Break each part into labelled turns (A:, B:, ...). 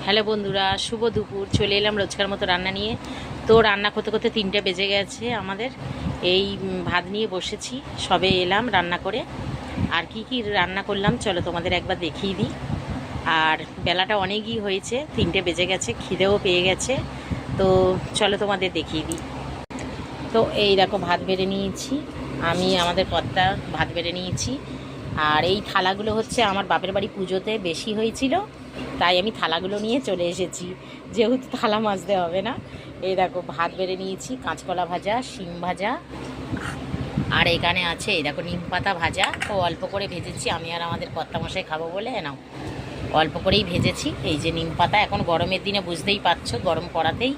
A: Hello বন্ধুরা, শুভ দুপুর। চলে এলাম রোজকার মতো রান্না নিয়ে। তো রান্না করতে করতে 3টে বেজে গেছে আমাদের। এই ভাত নিয়ে বসেছি, সবে এলাম রান্না করে। আর কি কি রান্না করলাম চলো তোমাদের একবার দেখিয়ে দিই। আর বেলাটা অনেকই হয়েছে, 3টে বেজে গেছে, খিদেও পেয়ে গেছে। তো চলো তোমাদের দেখিয়ে দিই। তো এই দেখো ভাত বেড়ে নিয়েছি, আমি আমাদের কর্তা ভাত বেড়ে নিয়েছি। আর এই থালাগুলো হচ্ছে আমার বাপের বাড়ি পুজোতে বেশি হয়েছিল, তাই আমি থালাগুলো নিয়ে চলে এসেছি, যেহেতু থালা মাজতে হবে না। এই দেখো ভাত বেড়ে নিয়েছি, কাঁচকলা ভাজা, শিম ভাজা, আর এখানে আছে এই দেখো নিম পাতা ভাজা। ও অল্প করে ভেজেছি, আমি আর আমাদের কর্তামশাই খাবো বলে নাও অল্প করেই ভেজেছি। এই যে নিম পাতা, এখন গরমের দিনে বুঝতেই পারছো, গরম পড়াতেই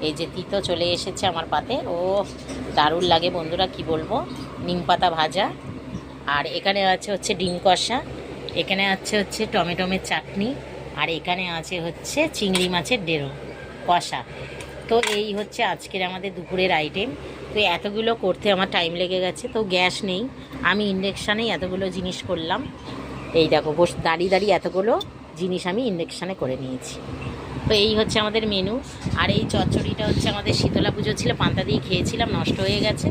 A: এই যে তিতো চলে এসেছে আমার পাতে। ও দারুণ লাগে বন্ধুরা, কি বলবো। নিম পাতা ভাজা, আর এখানে আছে হচ্ছে ডিম কষা, এখানে আছে হচ্ছে টমেটোমের চাটনি, আর এখানে আছে হচ্ছে চিংড়ি মাছের ডেড়ো কষা। তো এই হচ্ছে আজকের আমাদের দুপুরের আইটেম। তো এতগুলো করতে আমার টাইম লেগে গেছে, তো গ্যাস নেই, আমি ইন্ডাকশানেই এতগুলো জিনিস করলাম। এই দেখো দাঁড়িয়ে দাঁড়িয়ে এতগুলো জিনিস আমি ইন্ডাকশানে করে নিয়েছি। তো এই হচ্ছে আমাদের মেনু। আর এই চচ্চড়িটা হচ্ছে আমাদের শীতলা পুজো ছিল, পান্তা দিয়ে খেয়েছিলাম, নষ্ট হয়ে গেছে।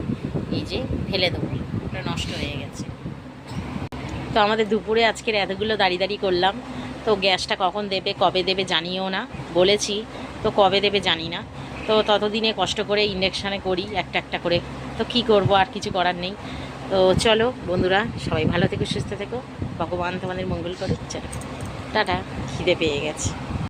A: এই যে ফেলে দেবো, ওটা নষ্ট হয়ে গেছে। তো আমাদের দুপুরে আজকের এতগুলো দাঁড়িয়ে দাঁড়িয়ে করলাম। তো গ্যাসটা কখন দেবে, কবে দেবে জানিও না, বলেছি তো কবে দেবে জানি না। তো ততদিনে কষ্ট করে ইন্ডাকশানে করি একটা একটা করে। তো কি করব, আর কিছু করার নেই। তো চলো বন্ধুরা, সবাই ভালো থেকো, সুস্থ থেকো, ভগবান তোমাদের মঙ্গল করুক। চলো টাটা, খিদে পেয়ে গেছে।